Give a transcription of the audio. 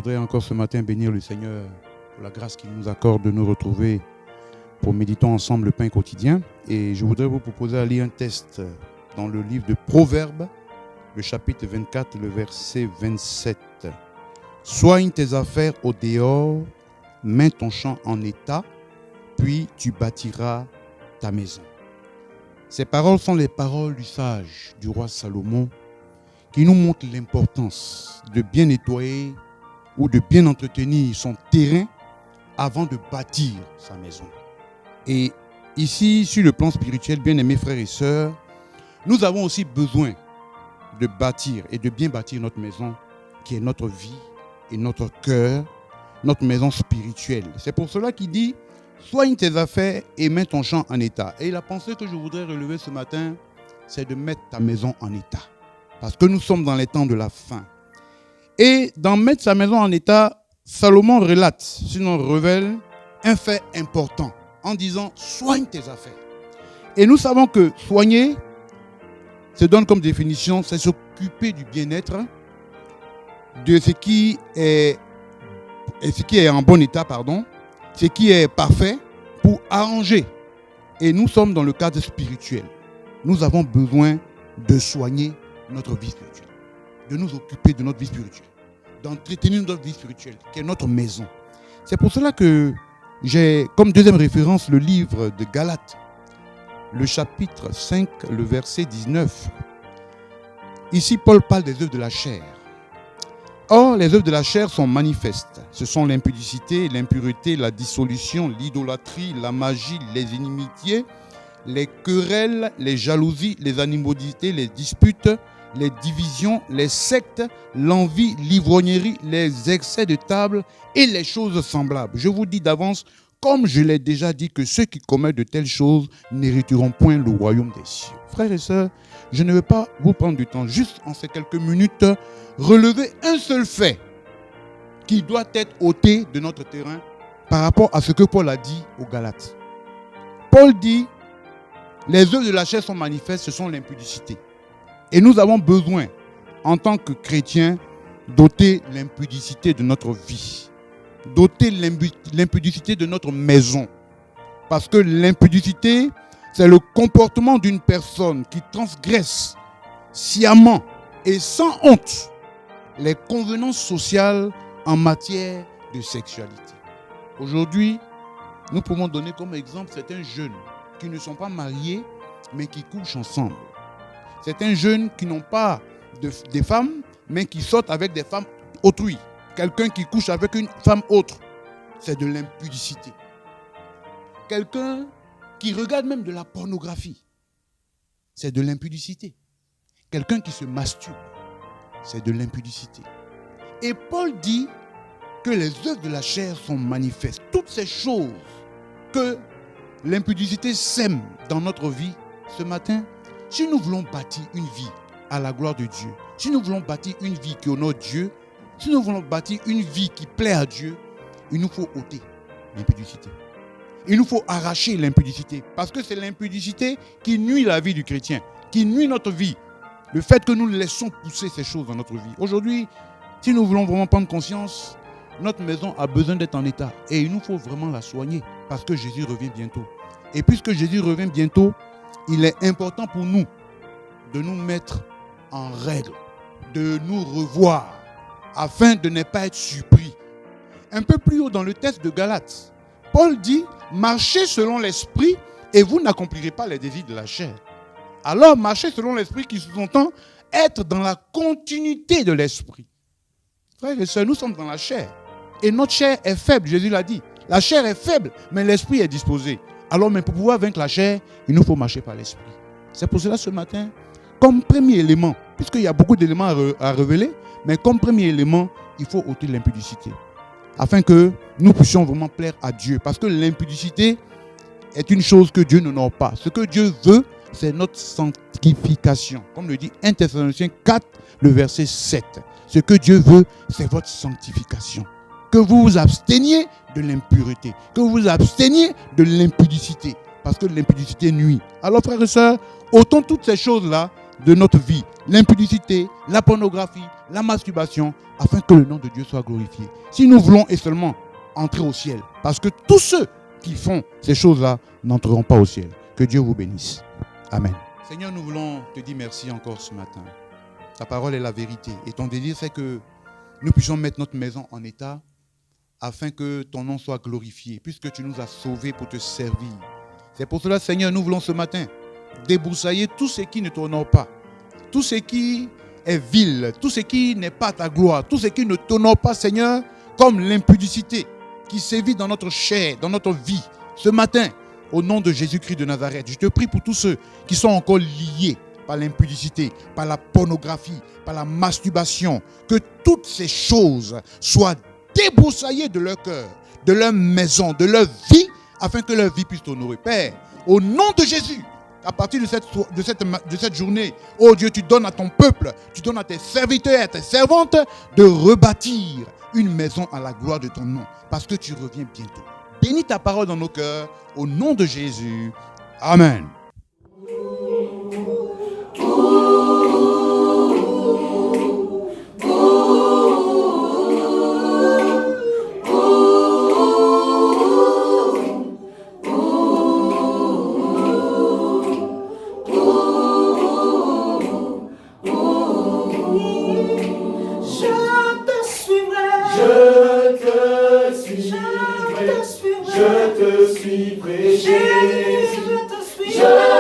voudrais encore ce matin bénir le Seigneur pour la grâce qu'il nous accorde de nous retrouver pour méditer ensemble le pain quotidien. Et je voudrais vous proposer à lire un texte dans le livre de Proverbes, le chapitre 24, le verset 27. Soigne tes affaires au dehors, mets ton champ en état, puis tu bâtiras ta maison. Ces paroles sont les paroles du sage, du roi Salomon, qui nous montrent l'importance de bien nettoyer ou de bien entretenir son terrain avant de bâtir sa maison. Et ici, sur le plan spirituel, bien-aimés frères et sœurs, nous avons aussi besoin de bâtir et de bien bâtir notre maison, qui est notre vie et notre cœur, notre maison spirituelle. C'est pour cela qu'il dit, soigne tes affaires et mets ton champ en état. Et la pensée que je voudrais relever ce matin, c'est de mettre ta maison en état. Parce que nous sommes dans les temps de la fin. Et dans mettre sa maison en état, Salomon relate, sinon révèle, un fait important en disant, soigne tes affaires. Et nous savons que soigner se donne comme définition, c'est s'occuper du bien-être, de ce qui est en bon état, ce qui est parfait pour arranger. Et nous sommes dans le cadre spirituel. Nous avons besoin de soigner notre vie spirituelle, de nous occuper de notre vie spirituelle, d'entretenir notre vie spirituelle, qui est notre maison. C'est pour cela que j'ai comme deuxième référence le livre de Galates, le chapitre 5, le verset 19. Ici, Paul parle des œuvres de la chair. Or, les œuvres de la chair sont manifestes. Ce sont l'impudicité, l'impureté, la dissolution, l'idolâtrie, la magie, les inimitiés, les querelles, les jalousies, les animosités, les disputes, les divisions, les sectes, l'envie, l'ivrognerie, les excès de table et les choses semblables. Je vous dis d'avance, comme je l'ai déjà dit, que ceux qui commettent de telles choses n'hériteront point le royaume des cieux. Frères et sœurs, je ne veux pas vous prendre du temps, juste en ces quelques minutes, relever un seul fait qui doit être ôté de notre terrain par rapport à ce que Paul a dit aux Galates. Paul dit, les œuvres de la chair sont manifestes, ce sont l'impudicité. Et nous avons besoin, en tant que chrétiens, d'ôter l'impudicité de notre vie, d'ôter l'impudicité de notre maison. Parce que l'impudicité, c'est le comportement d'une personne qui transgresse sciemment et sans honte les convenances sociales en matière de sexualité. Aujourd'hui, nous pouvons donner comme exemple certains jeunes qui ne sont pas mariés, mais qui couchent ensemble. Certains jeunes qui n'ont pas de femmes, mais qui sortent avec des femmes autrui. Quelqu'un qui couche avec une femme autre, c'est de l'impudicité. Quelqu'un qui regarde même de la pornographie, c'est de l'impudicité. Quelqu'un qui se masturbe, c'est de l'impudicité. Et Paul dit que les œuvres de la chair sont manifestes. Toutes ces choses que l'impudicité sème dans notre vie ce matin, si nous voulons bâtir une vie à la gloire de Dieu, si nous voulons bâtir une vie qui honore Dieu, si nous voulons bâtir une vie qui plaît à Dieu, il nous faut ôter l'impudicité. Il nous faut arracher l'impudicité, parce que c'est l'impudicité qui nuit la vie du chrétien, qui nuit notre vie. Le fait que nous laissons pousser ces choses dans notre vie. Aujourd'hui, si nous voulons vraiment prendre conscience, notre maison a besoin d'être en état. Et il nous faut vraiment la soigner, parce que Jésus revient bientôt. Et puisque Jésus revient bientôt, il est important pour nous de nous mettre en règle, de nous revoir, afin de ne pas être surpris. Un peu plus haut dans le texte de Galates, Paul dit, marchez selon l'esprit et vous n'accomplirez pas les désirs de la chair. Alors marchez selon l'esprit qui sous-entend être dans la continuité de l'esprit. Frères et sœurs, nous sommes dans la chair. Et notre chair est faible, Jésus l'a dit. La chair est faible, mais l'esprit est disposé. Alors, mais pour pouvoir vaincre la chair, il nous faut marcher par l'esprit. C'est pour cela ce matin, comme premier élément, puisqu'il y a beaucoup d'éléments à révéler, mais comme premier élément, il faut ôter l'impudicité. Afin que nous puissions vraiment plaire à Dieu. Parce que l'impudicité est une chose que Dieu n'honore pas. Ce que Dieu veut, c'est notre sanctification. Comme le dit 1 Thessaloniciens 4, le verset 7. Ce que Dieu veut, c'est votre sanctification. Que vous vous absteniez de l'impureté, que vous vous absteniez de l'impudicité, parce que l'impudicité nuit. Alors frères et sœurs, ôtons toutes ces choses-là de notre vie, l'impudicité, la pornographie, la masturbation, afin que le nom de Dieu soit glorifié. Si nous voulons et seulement entrer au ciel, parce que tous ceux qui font ces choses-là n'entreront pas au ciel. Que Dieu vous bénisse. Amen. Seigneur, nous voulons te dire merci encore ce matin. Ta parole est la vérité et ton désir c'est que nous puissions mettre notre maison en état afin que ton nom soit glorifié, puisque tu nous as sauvés pour te servir. C'est pour cela, Seigneur, nous voulons ce matin débroussailler tout ce qui ne t'honore pas, tout ce qui est vil, tout ce qui n'est pas ta gloire, tout ce qui ne t'honore pas, Seigneur, comme l'impudicité qui sévit dans notre chair, dans notre vie. Ce matin, au nom de Jésus-Christ de Nazareth, je te prie pour tous ceux qui sont encore liés par l'impudicité, par la pornographie, par la masturbation, que toutes ces choses soient débroussaillées de leur cœur, de leur maison, de leur vie, afin que leur vie puisse t'honorer. Père, au nom de Jésus, à partir de cette journée, oh Dieu, tu donnes à ton peuple, tu donnes à tes serviteurs, à tes servantes, de rebâtir une maison à la gloire de ton nom, parce que tu reviens bientôt. Bénis ta parole dans nos cœurs, au nom de Jésus. Amen. Je te suivrai, Jésus, je te suivrai.